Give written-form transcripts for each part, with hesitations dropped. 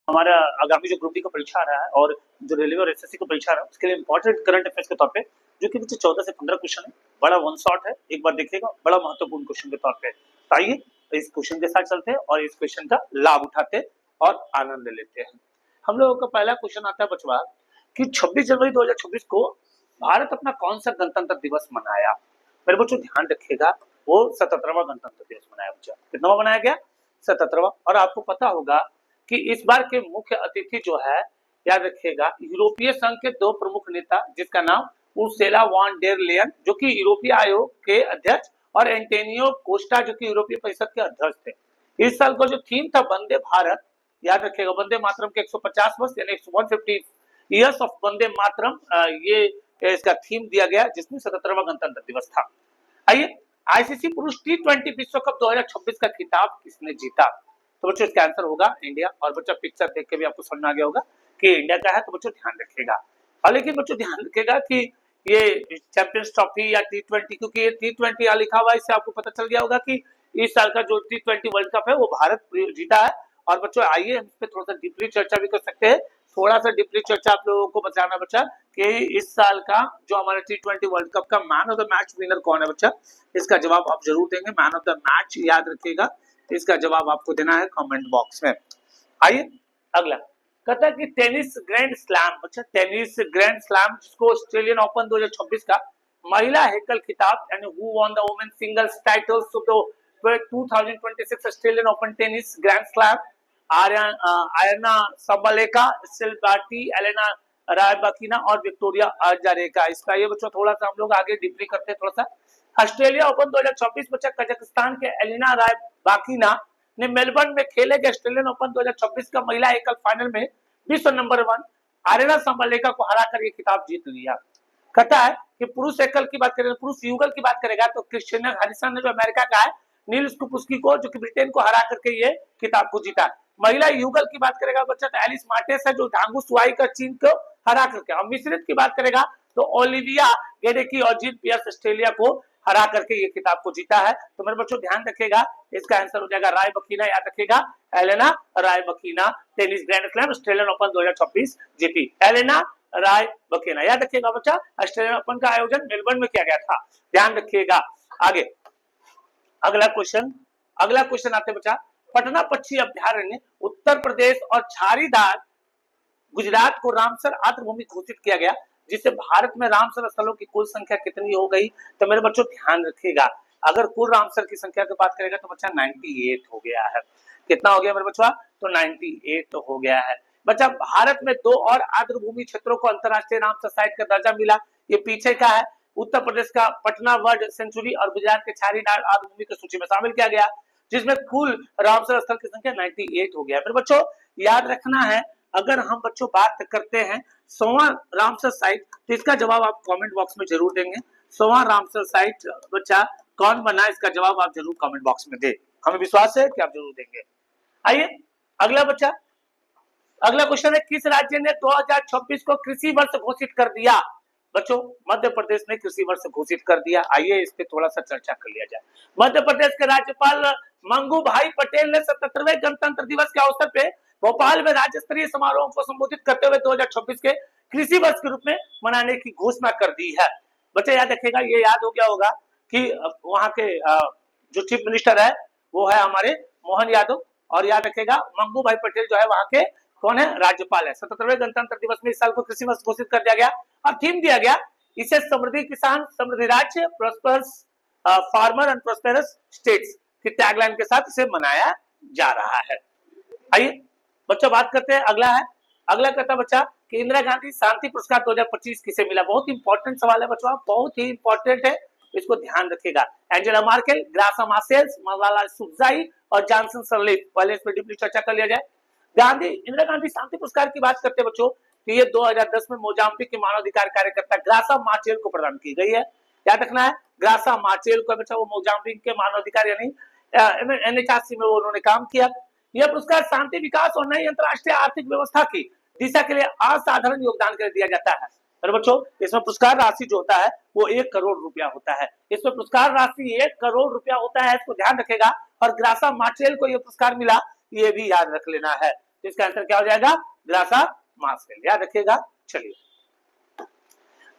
हमारा आगामी जो ग्रुप डी का परीक्षा आ रहा है और जो रेलवे और एसएससी का परीक्षा आ रहा है उसके लिए इंपॉर्टेंट करंट अफेयर्स के तौर पे जो कि 14 से 15 क्वेश्चन है, बड़ा वन शॉट है, एक बार देखिएगा, बड़ा महत्वपूर्ण क्वेश्चन के तौर पे। तो आइए इस क्वेश्चन के साथ चलते हैं और इस क्वेश्चन का लाभ उठाते हैं और आनंद लेते हैं। हम लोगों का पहला क्वेश्चन आता है बचवा कि 26 जनवरी 2026 को भारत अपना कौन सा गणतंत्र दिवस मनाया। मेरे बच्चों ध्यान रखिएगा, वो 77वां गणतंत्र दिवस मनाया बच्चा। कितना बनाया गया? 77वां। और आपको पता होगा कि इस बार के मुख्य अतिथि जो है, याद रखिएगा, यूरोपीय संघ के दो प्रमुख नेता जिसका नाम उर्सुला वॉन डेर लेयन जो कि यूरोपीय आयोग के अध्यक्ष और एंटोनियो कोस्टा जो कि यूरोपीय परिषद के अध्यक्ष थे। इस साल का जो थीम था वंदे भारत, याद रखिएगा, वंदे मातरम के 150 वर्ष यानी 150 ईयर्स ऑफ वंदे मातरम, ये इसका थीम दिया गया जिसमें 77वां गणतंत्र दिवस था। आइए, आईसीसी पुरुष टी20 विश्व कप 2026 का खिताब किसने जीता? तो बच्चों इसका आंसर होगा इंडिया। और बच्चों पिक्चर देख के भी आपको समझ में आ गया होगा कि इंडिया का है, तो बच्चों ध्यान रखिएगा। और लेकिन बच्चों ध्यान रखिएगा कि ये चैंपियंस ट्रॉफी या टी20, क्योंकि ये टी20 यहाँ लिखा हुआ है, इससे आपको पता चल गया होगा कि इस साल का जो टी20 वर्ल्ड कप है वो भारत जीता है। और बच्चों आइए हम इस पे थोड़ा सा डीपली चर्चा भी कर सकते हैं। थोड़ा सा डीपली चर्चा आप लोगों को बताना बच्चा कि इस साल का जो हमारा टी20 वर्ल्ड कप का man of the match winner कौन है बच्चा, इसका जवाब आप जरूर देंगे। मैन ऑफ द मैच याद रखिएगा, इसका जवाब आपको देना है कमेंट बॉक्स में। आइए अगला कहता है कि टेनिस ग्रैंड स्लैम, बच्चा टेनिस ग्रैंड स्लैम जिसको ऑस्ट्रेलियन ओपन 2026 का महिला हेकल खिताब यानी who won the women singles titles of the 2026 Australian open tennis grand slam, आयना सबलेका, सिल्बाटी, एलेना रायबाकिना और विक्टोरिया अजारेंका। इसका ये बच्चों थोड़ा सा हम लोग आगे डीपली करते हैं। थोड़ा सा ऑस्ट्रेलिया ओपन 2024 बच्चा कजाकिस्तान के एलिना रायबाकिना ने मेलबर्न में खेले गए ऑस्ट्रेलियन ओपन 2026 का महिला एकल फाइनल में विश्व नंबर 1 आरेना सबलेका को हराकर ये खिताब जीत लिया। कहता है कि पुरुष एकल की बात करें, पुरुष युगल की बात करेगा तो क्रिश्चियन हैरिसन ने जो अमेरिका का है, नील्स कुपुस्की को जो कि ब्रिटेन को हरा करके ये खिताब को जीता। महिला युगल की बात करेगा बच्चा तो एलिस मार्टेस है जो डांगू सुआई का चीन को हरा करके। और मिश्रित की बात करेगा तो ओलिविया गेडेकी और जीन पियर्स ऑस्ट्रेलिया को हरा करके ये खिताब को जीता है। तो मेरे बच्चों ध्यान रखिएगा, इसका आंसर हो जाएगा रायबकीना। याद रखिएगा, Elena Rybakina tennis grand slam Australian open 2026 जीती। एलेना रायबकीना, याद रखिएगा बच्चा, ऑस्ट्रेलियन ओपन का आयोजन मेलबर्न में किया गया था। ध्यान रखिएगा। आगे अगला क्वेश्चन आते बच्चा, पटना पक्षी अभ्यारण्य उत्तर प्रदेश और झारीदार गुजरात को रामसर आर्द्रभूमि घोषित किया गया, जिससे भारत में रामसर स्थलों की कुल संख्या कितनी हो गई? तो मेरे बच्चों ध्यान रखिएगा, अगर कुल रामसर की संख्या की बात करेगा तो बच्चा 98 हो गया है। कितना हो गया मेरे बच्चों? तो 98 हो गया है। बच्चा भारत में 2 और आर्द्रभूमि क्षेत्रों को अंतरराष्ट्रीय रामसर साइट का दर्जा मिला। ये पीछे का है, उत्तर प्रदेश का पटना वर्ल्ड सेंचुरी और गुजरात के झारीदार आर्द्रभूमि की सूची में शामिल किया गया, जिसमें कुल रामसर स्थल की संख्या 98 हो गया। मेरे बच्चों याद रखना है, अगर हम बच्चों बात करते हैं 100वां रामसर साइट, तो इसका जवाब आप कमेंट बॉक्स में जरूर देंगे। 100वां रामसर साइट बच्चा कौन बना, इसका जवाब आप जरूर कमेंट बॉक्स में दे, हमें विश्वास है कि आप जरूर देंगे। आइए अगला बच्चा, अगला क्वेश्चन है, किस राज्य ने 2026 को कृषि वर्ष घोषित कर दिया? बच्चों मध्य प्रदेश ने कृषि वर्ष घोषित कर दिया। आइए इस पे थोड़ा सा चर्चा कर लिया जाए। मध्य प्रदेश के राज्यपाल मंगू भाई पटेल ने 77वें गणतंत्र दिवस के अवसर पे भोपाल में राज्य स्तरीय समारोह को संबोधित करते हुए 2026 के कृषि वर्ष के रूप में मनाने की घोषणा कर दी है। बच्चे याद रखेगा, ये याद हो गया होगा कि वहां के जो चीफ मिनिस्टर है वो है हमारे मोहन यादव, और याद रखेगा मंगू भाई पटेल जो है वहां के कौन है? राज्यपाल है। 77वें गणतंत्र दिवस में इस साल को कृषि वर्ष घोषित कर दिया गया और थीम दिया गया, इसे समृद्धि किसान समृद्धि राज्य, prosperous farmer and prosperous states की टैगलाइन के साथ इसे मनाया जा रहा है। आइए बच्चों बात करते हैं, अगला कहता बच्चा कि इंदिरा गांधी शांति पुरस्कार 2025 किसे मिला? बहुत इंपॉर्टेंट सवाल है बच्चों, बहुत ही इंपॉर्टेंट है, इसको ध्यान रखिएगा। एंजेला मार्केल, ग्रासा मार्सेल्स, मलाला यूसुफजाई और जॉनसन सरलिफ। पहले इस पर डीपली चर्चा कर लिया जाए। इंदिरा गांधी शांति पुरस्कार की बात करते बच्चों, तो ये 2010 में मोजाम्बिक के मानवाधिकार कार्यकर्ता ग्रासा मार्चेल को प्रदान की गई है। याद रखना है, ग्रासा मार्चेल को बच्चा, वो मोजाम्बिक के मानवाधिकार यानी एनएचआरसी में उन्होंने काम किया। यह पुरस्कार शांति, विकास और नई अंतरराष्ट्रीय आर्थिक व्यवस्था की दिशा के लिए असाधारण योगदान के लिए दिया जाता है। और बच्चों इसमें पुरस्कार राशि जो होता है वो 1 करोड़ रुपया होता है। इसमें पुरस्कार राशि 1 करोड़ रुपया होता है, इसको ध्यान रखेगा। और ग्रासा मार्चेल को यह पुरस्कार मिला, ये भी याद रख लेना है। तो इसका आंसर क्या हो जाएगा, ग्रासा मास्केल, याद रखिएगा। चलिए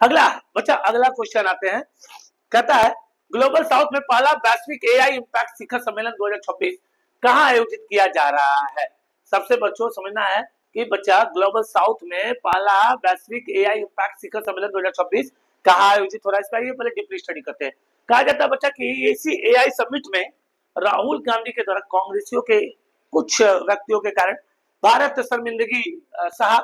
अगला बच्चा, अगला क्वेश्चन आते हैं, कहता है ग्लोबल साउथ में पहला वैश्विक एआई इंपैक्ट शिखर सम्मेलन 2026 कहां आयोजित किया जा रहा है। सबसे बच्चों समझना है कि बच्चा ग्लोबल साउथ में पहला वैश्विक एआई इंपैक्ट शिखर सम्मेलन 2026 कहां आयोजित हो रहा है, इसका ये पहले डीपली स्टडी करते हैं। कहा जाता है बच्चा कि इसी एआई समिट में राहुल गांधी के द्वारा कांग्रेसियों के कुछ व्यक्तियों के कारण भारत शर्मिंदगी सहा।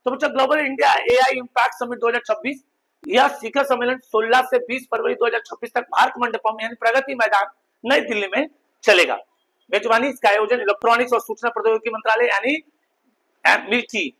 तो बच्चा global India AI impact summit 2026 यह शिखर सम्मेलन 16 से 20 फरवरी 2026 तक भारत मंडपम यानी प्रगति मैदान नई दिल्ली में चलेगा। मेजबानी इसका आयोजन इलेक्ट्रॉनिक्स और सूचना प्रौद्योगिकी मंत्रालय यानी MeitY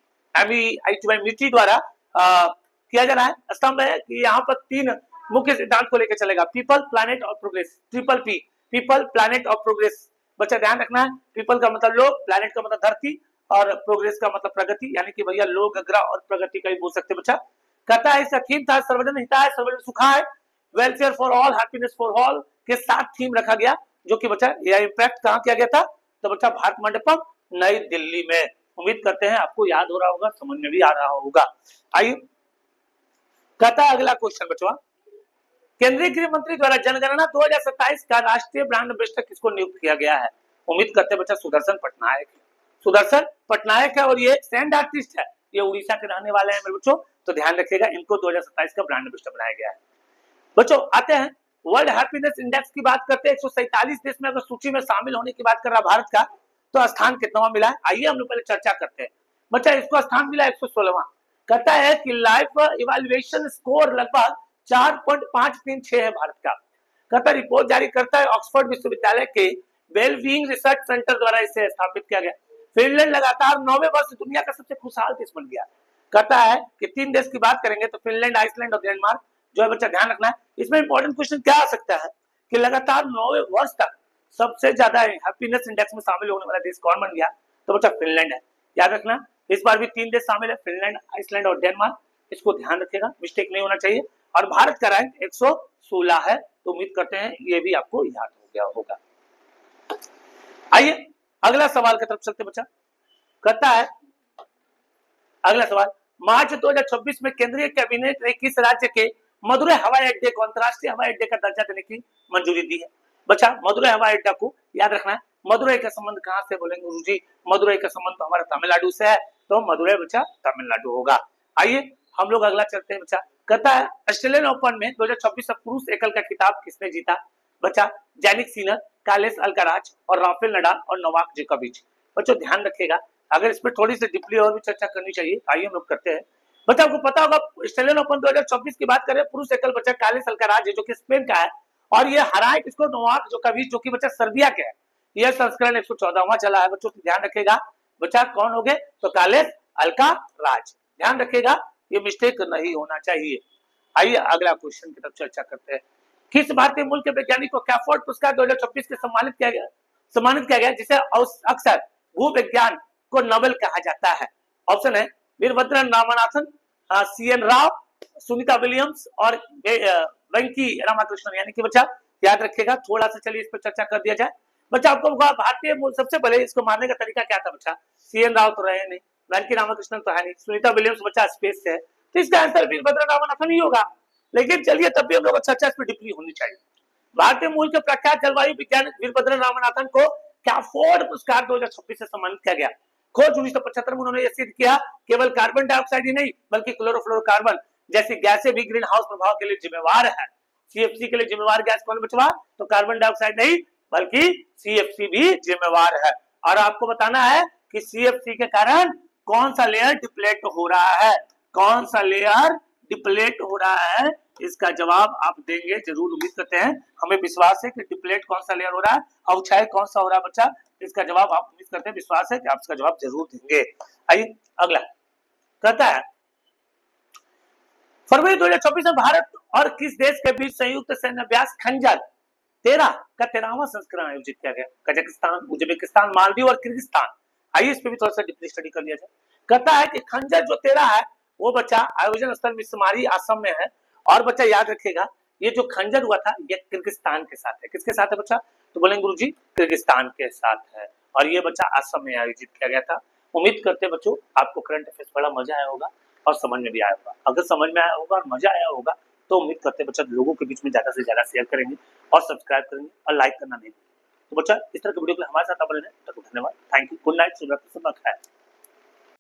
द्वारा किया जा रहा है। स्तंभ है कि यहाँ पर 3 मुख्य सिद्धांत को लेकर चलेगा, पीपल प्लैनेट और progress, triple P, people planet और प्रोग्रेस। बच्चा ध्यान रखना है, पीपल का मतलब लोग, प्लैनेट का मतलब धरती और प्रोग्रेस का मतलब प्रगति, यानी कि भैया लोग ग्रह और प्रगति का ही बोल सकते बच्चा। कहता है इसका थीम था सर्वजन हिताय सर्वजन सुखाय, welfare for all, happiness for all के साथ थीम रखा गया, जो कि बच्चा यह इंपैक्ट कहां किया गया था, तो बच्चा भारत मंडपम नई दिल्ली में। उम्मीद करते हैं आपको याद हो रहा होगा, समझ में भी आ रहा होगा। आइए कहता है अगला क्वेश्चन बच्चों, केंद्रीय गृह मंत्री द्वारा जनगणना 2027 का राष्ट्रीय ब्रांड एम्बेसडर किसको नियुक्त किया गया है। उम्मीद करते हैं बच्चा सुदर्शन पटनायक, सुदर्शन पटनायक है और ये सैंड आर्टिस्ट है, ये उड़ीसा के रहने वाले हैं मेरे बच्चों, तो ध्यान रखिएगा इनको 2027 का ब्रांड एम्बेसडर बनाया गया है। बच्चों आते हैं वर्ल्ड हैप्पीनेस इंडेक्स की बात करते हैं, 147 देश में अगर सूची में शामिल होने की बात कर रहा भारत का, तो स्थान कितना मिला है, आइए हम लोग पहले चर्चा करते हैं। बच्चा इसको स्थान मिला 116वां। कहता है कि लाइफ इवैल्यूएशन स्कोर लगभग 4.536 है भारत का। कहता रिपोर्ट जारी करता है ऑक्सफोर्ड विश्वविद्यालय के वेलबीइंग रिसर्च सेंटर द्वारा इसे स्थापित किया गया। फिनलैंड लगातार 9वें वर्ष दुनिया का सबसे खुशहाल देश बन गया। कहता है कि 3 देश की बात करेंगे तो फिनलैंड, आइसलैंड और डेनमार्क, जो है बच्चा ध्यान रखना है। इसमें इंपॉर्टेंट क्वेश्चन क्या आ सकता है कि लगातार 9वें वर्ष तक सबसे ज्यादा हैप्पीनेस इंडेक्स में शामिल होने वाला देश कौन बन गया, तो बच्चा फिनलैंड है। याद रखना इस बार भी 3 देश शामिल है, फिनलैंड, आइसलैंड और डेनमार्क, इसको ध्यान रखिएगा, मिस्टेक नहीं होना चाहिए। और भारत का रैंक 116 है, तो उम्मीद करते हैं ये भी आपको याद हो गया होगा। आइए अगला सवाल की तरफ चलते बच्चा। कहता है अगला सवाल, मार्च 2026 में केंद्रीय कैबिनेट ने किस राज्य के मदुरै हवाई अड्डे को अंतरराष्ट्रीय हवाई अड्डे का दर्जा देने की मंजूरी दी है। बच्चा मदुरै हवाई अड्डा को याद रखना है। मदुरै का संबंध कहां से बोलेंगे गुरुजी, मदुरै का संबंध तो हमारा तमिलनाडु से है, तो मदुरै बच्चा तमिलनाडु होगा। आइए हम लोग अगला चलते हैं बच्चा। कहता है ऑस्ट्रेलियन ओपन में 2026 में पुरुष एकल का खिताब किसने जीता। बच्चा जैनिक सिनर, कार्लोस अल्काराज और राफेल नडाल और नोवाक जोकोविच। बच्चों ध्यान रखिएगा, अगर इस पर थोड़ी सी डीपली और भी चर्चा करनी चाहिए, आइए हम लोग करते हैं। बच्चा आपको पता होगा ऑस्ट्रेलियन ओपन 2024 की बात करें, पुरुष एकल बच्चा कार्लोस अल्काराज जो कि स्पेन का है, और ये हराए किसको, नोवाक जोकोविच जो कि बच्चा सर्बिया के है। यह संस्करण 114वां चला है बच्चों, ध्यान रखिएगा। बच्चा कौन हो गए, तो कार्लोस अल्काराज, ध्यान रखिएगा, ये मिस्टेक नहीं होना चाहिए। आइए अगला क्वेश्चन की तरफ चर्चा करते हैं। किस भारतीय मूल के वैज्ञानिक को कैफोर्ड पुरस्कार 2026 के सम्मानित किया गया, जिसे अक्सर भूविज्ञान को नोबेल कहा जाता है। ऑप्शन है वीरभद्रन रामनाथन, CN राव, सुनीता विलियम्स और वेंकी रामाकृष्णन। यानी कि बच्चा याद रखिएगा, थोड़ा सा चलिए इस पर चर्चा कर दिया जाए। बच्चा आपको भारतीय मूल, सबसे पहले इसको मानने का तरीका क्या था बच्चा, CN राव तो रहे नहीं, वेंकी रामाकृष्णन तो है नहीं, सुनीता विलियम्स बच्चा स्पेस से है, तो इसका आंसर वीरभद्रन रामनाथन ही होगा। लेकिन चलिए तब भी हम लोग चर्चा इस पर डीपली होनी चाहिए। भारतीय मूल के प्रख्यात जलवायु वैज्ञानिक वीरभद्रन रामनाथन को कैफोर्ड पुरस्कार 2026 से सम्मानित किया गया। खोज 1975 में उन्होंने यह सिद्ध किया केवल कार्बन डाइऑक्साइड ही नहीं बल्कि क्लोरोफ्लोरोकार्बन जैसी गैसें भी ग्रीन हाउस प्रभाव के लिए जिम्मेवार है। CFC के लिए जिम्मेवार गैस कौन बचवा, तो कार्बन डाइऑक्साइड नहीं बल्कि CFC भी जिम्मेवार है। और आपको बताना है कि CFC के कारण कौन सा लेयर डिप्लेट हो रहा है, कौन सा लेयर डिप्लेट हो रहा है, इसका जवाब आप देंगे जरूर, उम्मीद करते हैं, हमें विश्वास है कि डिप्लेट कौन सा लेयर हो रहा है, अवक्षय कौन सा हो रहा है बच्चा, इसका जवाब आप उम्मीद करते हैं, विश्वास है कि आप इसका जवाब जरूर देंगे। आइए अगला कहता है फरवरी 2024 में भारत और किस देश के बीच संयुक्त सैन्य अभ्यास खंजर 13 का 13वां संस्करण आयोजित किया गया। कजाकिस्तान, उज्बेकिस्तान, मालदीव और किर्गिस्तान। आइए इस पे भी थोड़ा सा डीपली स्टडी कर लिया जाए। कहता है कि खंजर जो 13 है वो बच्चा आयोजन स्थल मिस्मारी असम में है, और बच्चा याद रखिएगा ये जो खंजर हुआ था ये किर्गिस्तान के साथ है। किसके साथ है बच्चा, तो बोलेंगे गुरुजी किर्गिस्तान के साथ है, और ये बच्चा असम में आयोजित किया गया था। उम्मीद करते हैं बच्चों आपको करंट अफेयर्स बड़ा मजा आया होगा और समझ में भी आया होगा। अगर समझ में आया होगा और मजा आया होगा तो उम्मीद करते हैं बच्चा लोगों के बीच में ज्यादा से ज्यादा शेयर करेंगे और सब्सक्राइब करेंगे और लाइक करना नहीं। तो बच्चा इस तरह के वीडियो के लिए हमारे साथ आप बने रहें। तब तक धन्यवाद, थैंक यू, गुड नाइट, शुभ रात्रि, सुबह खैर।